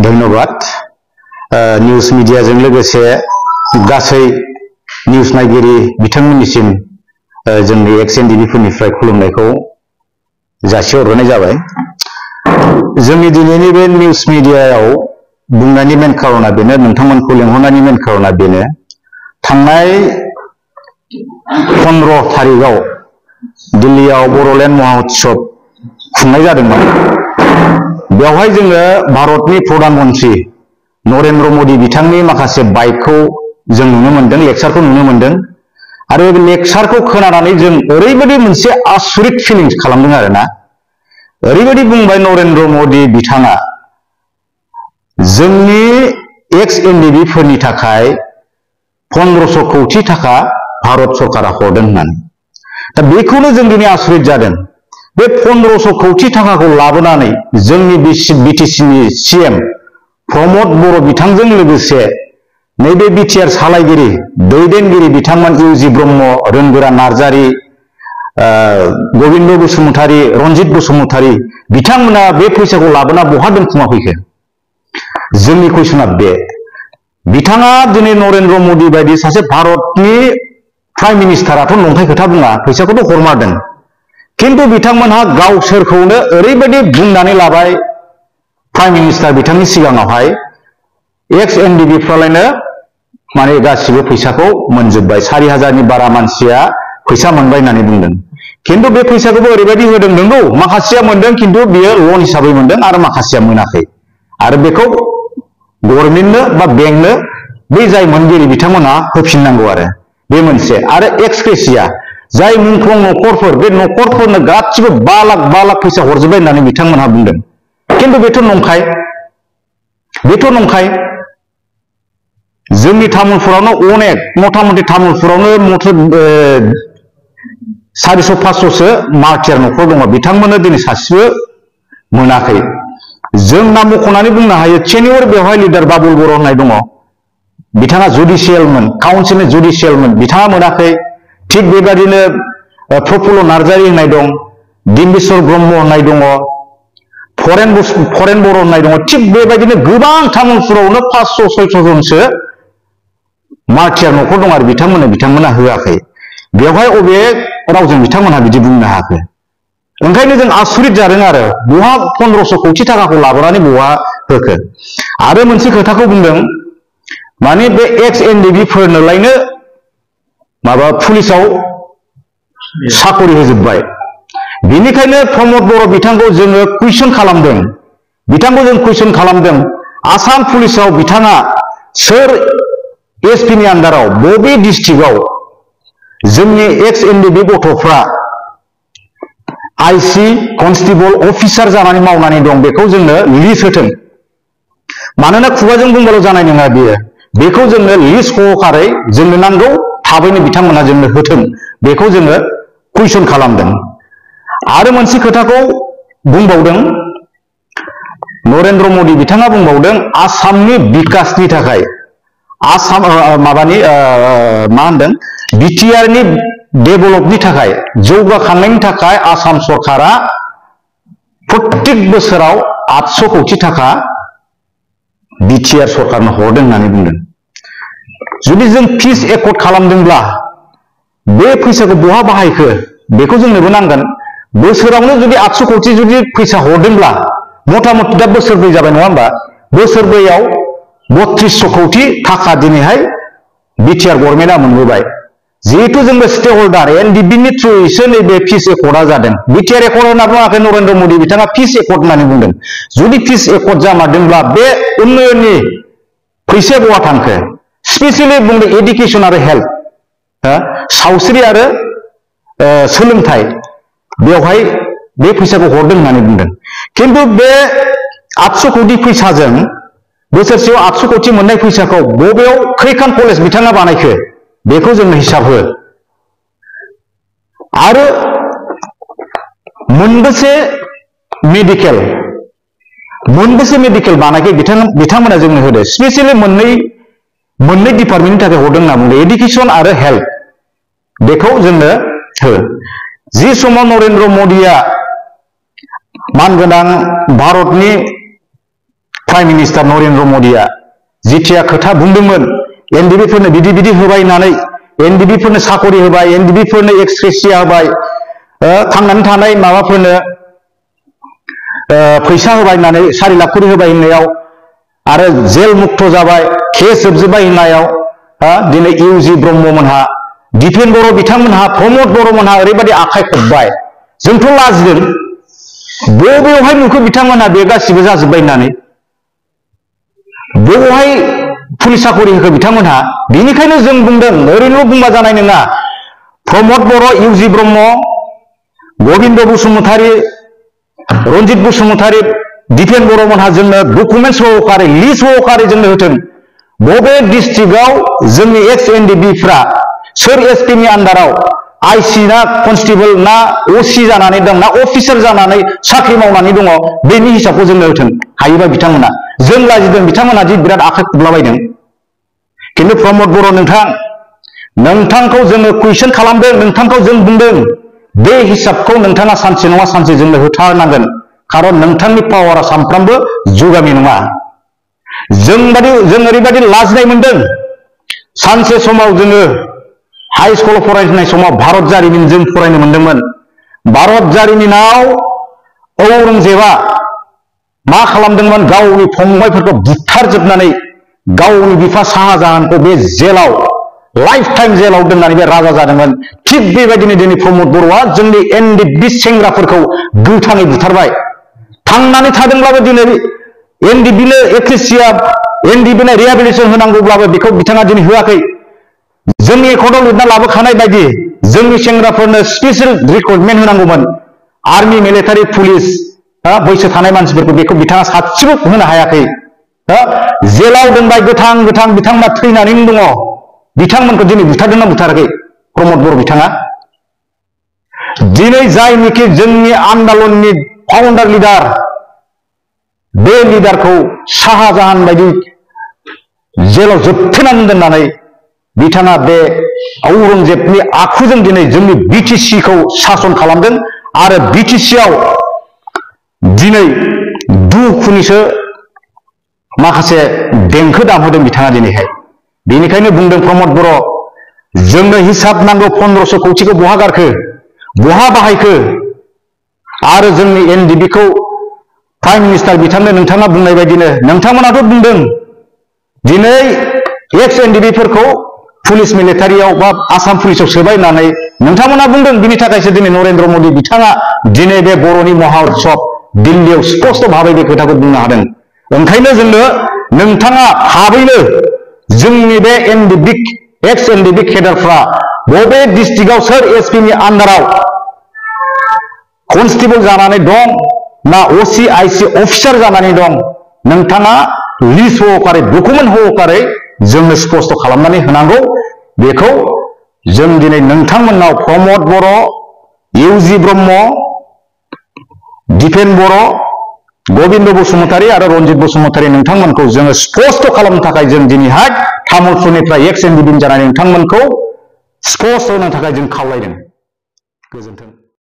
धन्यवाद news media जों लोगोसे गासै निउज नायगिरि बिथांमोननिसिम जोंनि एक्सएनडीबी फोरनिफ्राय खुलुमनायखौ जासिहरनाय जाबाय। जोंनि दिनैनि बे निउज मीडियायाव बुंनायनि मेन खारना बेनो, नोंथांमोनखौ लेंहरनायनि मेन खारना बेनो, थांनाय 15 तारिखआव दिल्लीयाव बर'लेण्ड महोत्सव खुंनाय जादोंमोन। बेवहाय जोङो भारतनि प्रधानमन्त्री नरेन्द्र मोदी बिथांनि माखासे बाइकखौ जों नुनो मोनदों, लेक्चारखौ नुनो मोनदों। आरो बे लेक्चारखौ खोनानानै जों ओरैबायदि मोनसे आसुरित फिलिंस खालामदों आरोना। ओरैबायदि बुंबाय नरेन्द्र मोदी बिथाङा जोंनि एक्स-एनडीबी फोरनि थाखाय 1500 कोटी थाखा भारत सरकारा हरदों होननानै। दा बेखौनो जों दिनै आसुरित जादों। बे 1500 कोटी थाखाखौ लाबोनानै जोंनि बिटिसिनि सीएम प्रमद बर' बिथांजों लोगोसे नैबे बिटिआर सालायगिरि दैदेनगिरि बिथांमोन इउजि ब्रह्म, रोंगोरा नार्जारी, गोविंद बसुमतारी, रनजित बसुमतारी बिथांमोना बे फैसाखौ लाबोना बहा दोनखुमा फैखो? जोंनि कुइसना बे। बिथाङा दिनै नरेन्द्र मोदी बायदि सासे भारतनि प्राइम मिनिस्टाराथ' नंखाय खोथा बुङा, फैसाखौथ' हरमारदों। किन्तु बिथांमोनहा गावसोरखौनो ओरैबायदि बुंनानै लाबाय प्राइम मिनिस्टार बिथांनि सिगाङावहाय, एक्स-एनडीबी फ्रालायनो माने गासिबो फैसाखौ मोनजोब्बाय, 4000नि बारा मानसिया फैसा मोनबाय होननानै बुंदों। किन्तु बे फैसाखौबो ओरैबायदि होदों, नंगौ माखासेया मोनदों किन्तु बियो लन हिसाबै मोनदों आरो माखासेया मोनाखै। आरो बेखौ गभर्नमेन्टनो बा बेंकनो बै जाय मोनगिरि बिथांमोनहा होफिननांगौ आरो बे मोनसे। आरो एक्सग्रेसिया जाय मुंख्लं न'खरफोर, बे न'खरफोरनो गासिबो 5 लाख फैसा हरजोब्बाय होननानै बिथांमोनहा बुंदों। किन्तु बेथ' नंखाय, बेथ' नंखाय। जोंनि तामुलपुरावनो अनेक, मथा मथि तामुलपुरावनो 400-500सो मार्टियार न'खर दङ, बिथांमोननो दिनै सासेबो मोनाखै। जों नाम मख'नानै बुंनो हायो, सेनियर बेवहाय लिडार बाबुल बर' होननाय दङ, बिथाङा जुडिशियेलमोन, काउन्सिलनि जुडिशियेलमोन, बिथाङा मोनाखै। थिग बेबायदिनो प्रफुल्ल नार्जारी होननाय दं, डिम्बिस्वर ब्रह्म होननाय दङ, फरेन बर' होननाय दङ। थिग बेबायदिनो गोबां तामुलपुरावनो 500-600 जनसो मार्टियार न'खर दं आरो बिथांमोना होआखै। बेवहाय अबे रावजों बिथांमोनहा बिदि बुंनो हाखो? ओंखायनो जों आसुरित जादों आरो बहा 1500 कोटी थाखाखौ लाबोनानै बहा होखो? आरो मोनसे खोथाखौ बुंदों, माने बे एक्स-एनडीबी फोरनोलायनो माबा पुलिसाव साकरि होजोब्बाय। बेनिखायनो प्रमद बर' बिथांखौ जोङो कुइसन खालामदों, आसाम पुलिसाव बिथाङा सोर एसपिनि आन्डाराव बबे डिस्ट्रिक्टआव जोंनि एक्स-एनडीबी गथ'फ्रा आईसी कनस्टेबल अफिसार जानानै मावनानै दं, बेखौ जोंनो लिस्ट होथों। मानोना खुगाजों बुंबाल' जानाय नङा बियो, बेखौ जोंनो लिस्ट सहकारै जोंनो नांगौ, थाबैनो बिथांमोना जोंनो होथों, बेखौ जोङो कुइसन खालामदों। आरो मोनसे खोथाखौ बुंबावदों नरेन्द्र मोदी बिथाङा बुंबावदों, आसामनि बिकासनि थाखाय, आसाम माबानि मा होनदों, बिटिआरनि डेभेलपनि थाखाय, जौगाखांनायनि थाखाय आसाम सरकारा प्रत्येक बोसोराव 800 कोटी थाखा बिटिआर सरकारनो हरदों होननानै बुंदों। जुदि जों फिस एकर्ड खालामदोंब्ला बे फैसाखौ बहा बाहायखो बेखौ जोंनोबो नांगोन। बोसोरावनो जुदि 800 कोटी जुदि फैसा हरदोंब्ला, मथा मथि दा बोसोरब्रै जाबाय नङा होमबा? बोसोरब्रैयाव 3200 कोटी थाखा दिनैहाय बिटिआर गभर्नमेन्टआ मोनबोबाय। जिहेतु जोंबो स्टेक हल्डार, एनडीबीनि थ्रुयैसो नैबे फिस एकर्डआ जादों। बिटिआर एकर्ड होनना बुङाखै नरेन्द्र मोदी बिथाङा, फिस एकर्ड होननानै बुंदों। जुदि फिस एकर्ड जामारदोंब्ला बे उन्नयननि फैसाया बहा थांखो? स्पेसियेलि बुंदों एडुकेसन आरो हेल्थ, सावस्रि आरो सोलोंथाइ, बेवहाय बे फैसाखौ हरदों होननानै बुंदों। किन्तु बे 800 कोटी फैसाजों बोसोरसेयाव 800 कोटी मोननाय फैसाखौ बबेयाव खैखान कलेज बिथाङा बानायखो बेखौ जोंनो हिसाब हो। आरो मोनबेसे मेडिकेल बानायखो बिथांमोना जोंनो होदो। स्पेसियेलि मोननै डिपार्टमेन्टनि थाखाय हरदों होनना बुंदों, एडुकेसन आरो हेल्थ, बेखौ जोंनो हो। जि समाव नरेन्द्र मोदीया मानगोनां भारतनि प्राइम मिनिस्टार नरेन्द्र मदिया जिथिया खोथा बुंदोंमोन एनडिबि फोरनो बिदि बिदि होबाय होननानै एनडिबि फोरनो साकरि होबाय एनडिबि फोरनो एक्स ग्रेसिया होबाय थांनानै थानाय माबाफोरनो फैसा होबाय होननानै 4 लाख करि होबाय होननायाव आरो जेल मुक्त जाबाय केस जोबजोबबाय होननायाव दिनै इउजि ब्रह्ममोनहा दिपेन बर' बिथांमोनहा प्रमद बर'मोनहा ओरैबायदि आखाइ खबबाय जोंथ' लाजिदों बबेयावहाय नुखो बिथांमोनहा बे गासिबो जाजोबबाय होननानै बबेयावहाय पुलिस साकरि होखो बिथांमोनहा बेनिखायनो जों बुंदों ओरैनो बुंबा जानाय नङा प्रमद बर' इउजि ब्रह्म गबिन्द बसुमतारी रन्जित बसुमतारी दिपेन बर'मोनहा जोंनो डकुमेन्ट सहकारै लिस्ट सहकारै जोंनो होथों बबे डिस्ट्रिक्टआव जोंनि एक्स एनडिबिफ्रा सोर एसपि नि आन्डाराव आइसि ना कनस्टेबल ना असि जानानै दं ना अफिसार जानानै साख्रि मावनानै दङ बेनि हिसाबखौ जोंनो होथों हायोबा बिथांमोना जों लाजिदों बिथांमोना जि बिराद आखाइ खबलाबायदों खिन्थु प्रमद बर' नोंथांखौ जोङो कुइसन खालामदों नोंथांखौ जों बुंदों बे हिसाबखौ नोंथाङा सानसे नङा सानसे जोंनो होथारनांगोन खारन नोंथांनि पावारा सानफ्रामबो जुगामि नङा जों ओरैबायदि लाजिनाय मोनदों सानसे समाव जोङो हाई स्कुलाव फरायनाय समाव भारत जारिमिन जों फरायनो मोनदोंमोन भारत जारिमिनाव औरंगजेबा मा खालामदोंमोन गावनि फंबायफोरखौ बुथारजोबनानै गावनि बिफा शाहजाहानखौ बे जेलाव लाइफ टाइम जेलाव दोननानै बे राजा जादोंमोन थिग बेबायदिनो दिनै प्रमद बर'आ जोंनि एनडिबि सेंग्राफोरखौ गोथाङै बुथारबाय थांनानै थादोंब्लाबो दिनै एनडिबिनो एक्लेसिया एनडिबिनो रिहेबिलिटेसन होनांगौब्लाबो बेखौ बिथाङा दिनै होआखै जोंनि एकाउन्टआव लिरना लाबोखानाय बायदि जोंनि सेंग्राफोरनो स्पेशल रिक्रुटमेन्ट होनांगौमोन आर्मि मिलिटारि पुलिस बैसो थानाय मानसिफोरखौ बेखौ बिथाङा सासेबो होनो हायाखै जेलाव दोनबाय गोथां बिथांमोना थैनानैनो दङ बिथांमोनखौ दिनै बुथारदोंना बुथाराखै प्रमद बर' बिथाङा दिनै जायनिखि जोंनि आन्दलननि फाउन्डार लिडार बे लिडारखौ शाहजाहान बायदि जेलाव जोबथेनानै दोननानै बिथाङा बे औरंगजेबनि आखुजों दिनै जोंनि बिटिसिखौ सासन खालामदों आरो बिटिसिआव दिनै दुखुनिसो माखासे देंखो दामहोदों बिथाङा दिनैहाय बेनिखायनो बुंदों प्रमद बर' जोंनो हिसाब नांगौ 1500 कौटिखौ बहा गारखो बहा बाहायखो आरो जोंनि एनडिबिखौ प्राइम मिनिस्टार बिथांनो नोंथाङा बुंनाय बायदिनो नोंथांमोनाथ' बुंदों दिनै एक्स एनडिबिफोरखौ पुलिस मिलिटारियाव बा आसाम पुलिसाव सोबाय होननानै नोंथांमोना बुंदों बिनि थाखायसो दिनै नरेन्द्र मदि बिथाङा दिनै बे बर'नि महा उत्सब दिल्लीयाव स्पष्ट भाबै बे खोथाखौ बुंनो हादों ओंखायनो जोंनो नोंथाङा थाबैनो जोंनि बे एनडिबि एक्स एनडिबि केडारफ्रा बबे डिस्ट्रिक्टआव सोर एसपि नि आन्डाराव कनस्टेबल जानानै दं ना असि आइसि अफिसार जानानै दं नोंथाङा लिस्ट सहकारै डकुमेन्ट सहकारै जोंनो स्पष्ट खालामनानै होनांगौ बेखौ जों दिनै नोंथांमोननाव प्रमद बर' इउजि ब्रह्म दिपेन बर' गबिन्द बसुमतारी आरो रन्जित बसुमतारी नोंथांमोनखौ जोङो स्पष्ट खालामनो थाखाय जों दिनैहाय तामुलपुरनिफ्राय एक्स एनडिबि जानाय नोंथांमोनखौ स्पष्ट होनो थाखाय जों खावलायदों गोजोन्थों।